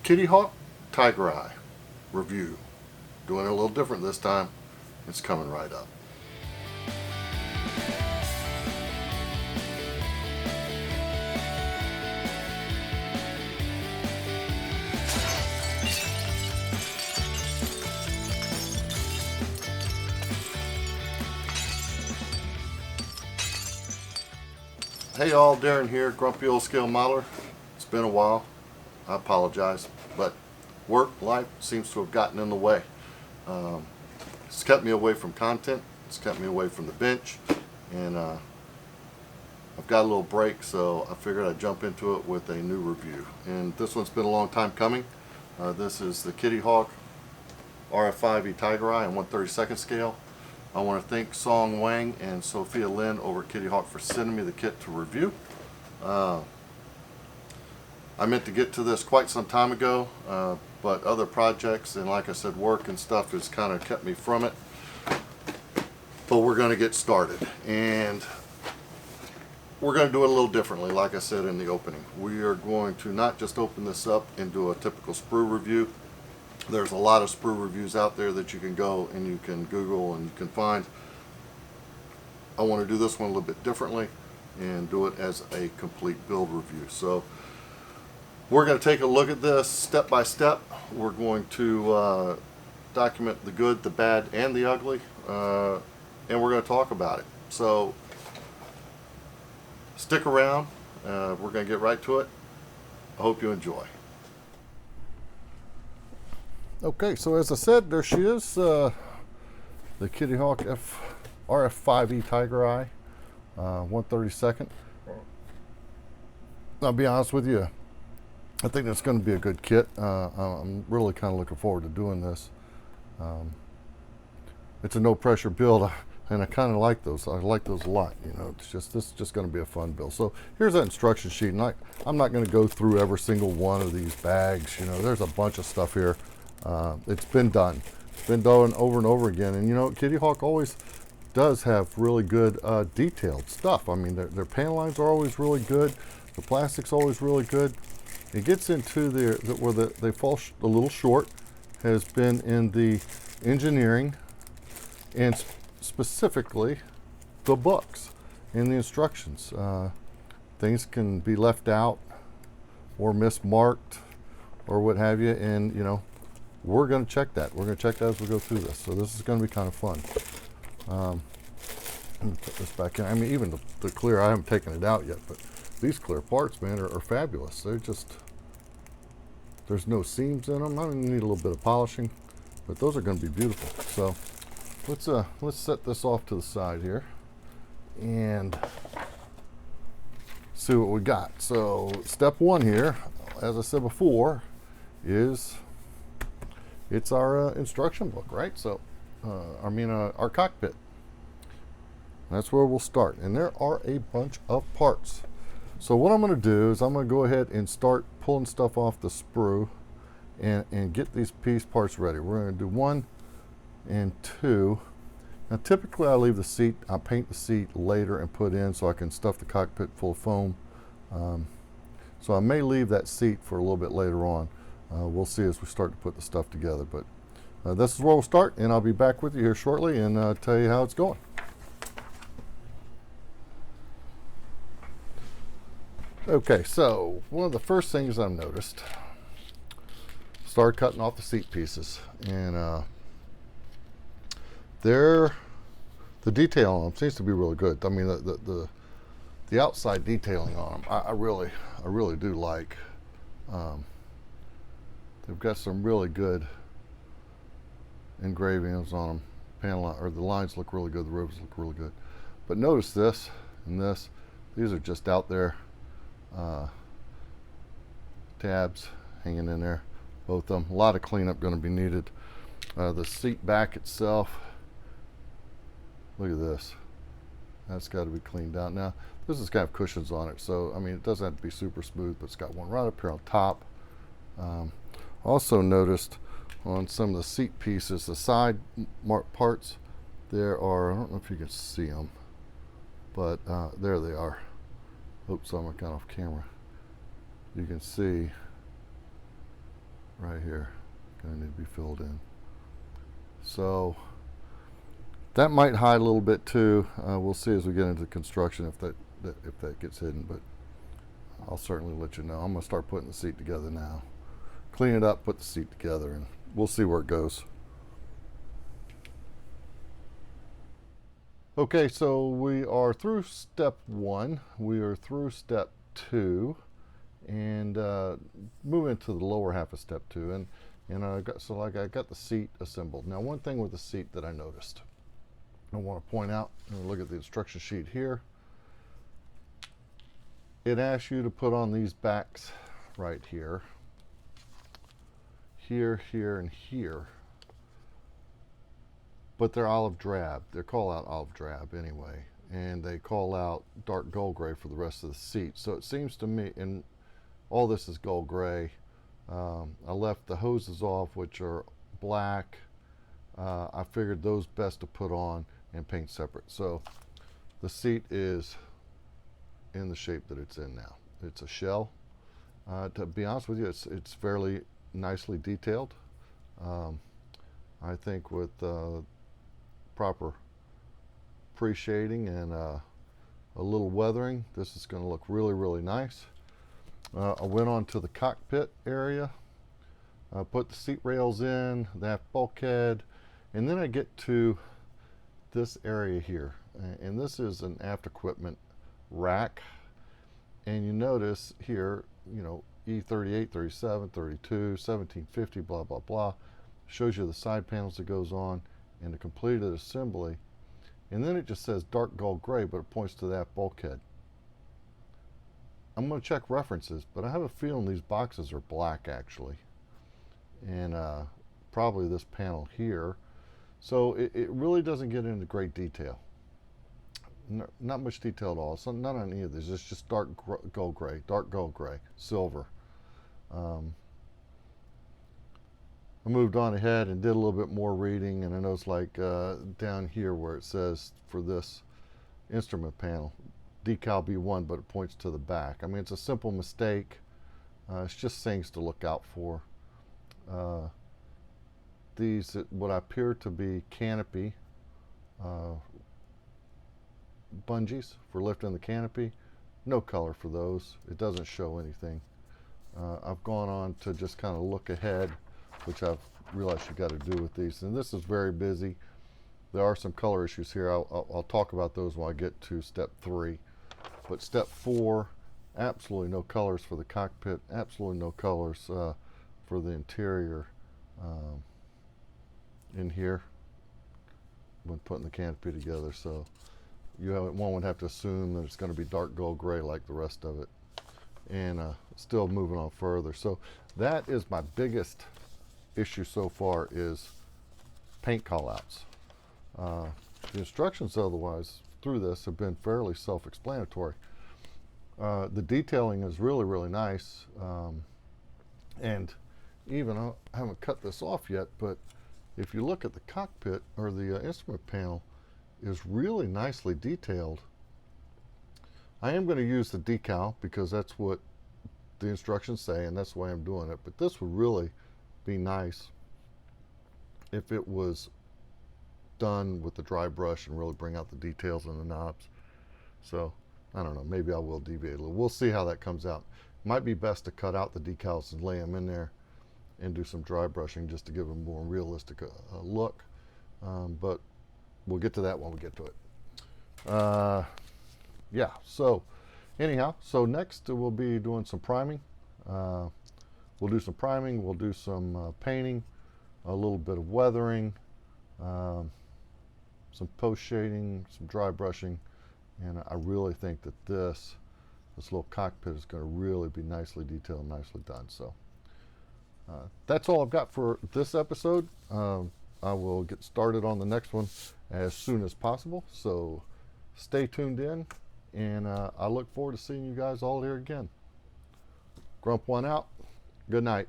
Kittyhawk Tigereye review. Doing it a little different this time. It's coming right up. Hey y'all, Darren here, Grumpy Old Scale Modeler. It's been a while. I apologize, but work, life seems to have gotten in the way. It's kept me away from content. It's kept me away from the bench, and I've got a little break, so I figured I'd jump into it with a new review. And this one's been a long time coming. This is the Kittyhawk RF-5E Tigereye on 1/32 scale. I want to thank Song Wang and Sophia Lin over at Kittyhawk for sending me the kit to review. I meant to get to this quite some time ago, but other projects and, like I said, work and stuff has kind of kept me from it. But we're going to get started, and we're going to do it a little differently. Like I said in the opening, we are going to not just open this up and do a typical sprue review. There's a lot of sprue reviews out there that you can go and you can Google and you can find. I want to do this one a little bit differently and do it as a complete build review. So we're going to take a look at this step by step. We're going to document the good, the bad, and the ugly, and we're going to talk about it. So stick around. We're going to get right to it. I hope you enjoy. Okay, so as I said, there she is, the Kittyhawk RF-5E Tigereye, 1/32. I'll be honest with you, I think that's going to be a good kit. I'm really kind of looking forward to doing this. It's a no pressure build, and I kind of like those. I like those a lot. You know, it's just this is just going to be a fun build. So here's that instruction sheet, and I'm not going to go through every single one of these bags. You know, there's a bunch of stuff here. It's been done. It's been done over and over again. And you know, Kittyhawk always does have really good detailed stuff. I mean, their panel lines are always really good. The plastic's always really good. It gets into where they fall a little short has been in the engineering and specifically the books and the instructions. Things can be left out or mismarked or what have you, and you know, we're going to check that. We're going to check that as we go through this. So this is going to be kind of fun. Let me put this back in. I mean, even the clear, I haven't taken it out yet, but these clear parts, man, are fabulous. They're just, there's no seams in them. I need a little bit of polishing, but those are going to be beautiful. So let's set this off to the side here and see what we got. So step one here, as I said before, is it's our instruction book, right? So, our cockpit. That's where we'll start. And there are a bunch of parts. So what I'm going to do is I'm going to go ahead and start pulling stuff off the sprue and get these piece parts ready. We're going to do 1 and 2. Now typically I leave the seat, I paint the seat later and put in so I can stuff the cockpit full of foam. So I may leave that seat for a little bit later on. We'll see as we start to put the stuff together, but this is where we'll start, and I'll be back with you here shortly and tell you how it's going. Okay, so one of the first things I've noticed, started cutting off the seat pieces, and the detail on them seems to be really good. I mean, the outside detailing on them, I really do like. They've got some really good engravings on them. The lines look really good. The rivets look really good. But notice this and this. These are just out there. Tabs hanging in there, both of them. A lot of cleanup going to be needed. The seat back itself. Look at this. That's got to be cleaned out. Now, this has got cushions on it, so I mean, it doesn't have to be super smooth, but it's got one right up here on top. Also noticed on some of the seat pieces, the side parts, there are, I don't know if you can see them, but there they are. Oops, I got off camera. You can see right here. Gonna need to be filled in. So that might hide a little bit too. We'll see as we get into construction if that gets hidden, but I'll certainly let you know. I'm gonna start putting the seat together now. Clean it up, put the seat together, and we'll see where it goes. Okay, so we are through step 1. We are through step 2, and moving to the lower half of step 2. And I got the seat assembled. Now, one thing with the seat that I noticed, I want to point out, and look at the instruction sheet here. It asks you to put on these backs right here, here, and here. But they're olive drab. They're called out olive drab anyway. And they call out dark gold gray for the rest of the seat. So it seems to me, and all this is gold gray. I left the hoses off, which are black. I figured those best to put on and paint separate. So the seat is in the shape that it's in now. It's a shell. To be honest with you, it's fairly nicely detailed. I think with proper pre-shading and a little weathering, this is going to look really, really nice. I went on to the cockpit area, put the seat rails in, that bulkhead, and then I get to this area here, and this is an aft equipment rack. And you notice here, you know, E38, 37, 32, 1750, blah, blah, blah. Shows you the side panels that goes on and the completed assembly. And then it just says dark gold gray, but it points to that bulkhead. I'm going to check references, but I have a feeling these boxes are black actually. And probably this panel here. So it really doesn't get into great detail. Not much detail at all. So not on any of these. It's just dark gold gray, silver. I moved on ahead and did a little bit more reading, and I noticed like down here where it says for this instrument panel, decal B1, but it points to the back. I mean, it's a simple mistake. It's just things to look out for. These, what appear to be canopy bungees for lifting the canopy, no color for those. It doesn't show anything. I've gone on to just kind of look ahead, which I've realized you got to do with these. And this is very busy. There are some color issues here. I'll talk about those when I get to step 3. But step 4, absolutely no colors for the cockpit, absolutely no colors for the interior in here when putting the canopy together. So one would have to assume that it's going to be dark gold gray like the rest of it. And still moving on further. So that is my biggest issue so far, is paint callouts. The instructions otherwise through this have been fairly self-explanatory. The detailing is really, really nice. And even, I haven't cut this off yet, but if you look at the cockpit, or the instrument panel is really nicely detailed. I am going to use the decal because that's what the instructions say, and that's why I'm doing it. But this would really be nice if it was done with the dry brush and really bring out the details and the knobs. So I don't know, maybe I will deviate a little. We'll see how that comes out. Might be best to cut out the decals and lay them in there and do some dry brushing just to give them a more realistic look. But we'll get to that when we get to it. Yeah, so anyhow, so next we'll be doing some priming. We'll do some priming, we'll do some painting, a little bit of weathering, some post shading, some dry brushing, and I really think that this little cockpit is going to really be nicely detailed, nicely done. So that's all I've got for this episode. I will get started on the next one as soon as possible, so stay tuned in, and I look forward to seeing you guys all here again. Grump one out. Good night.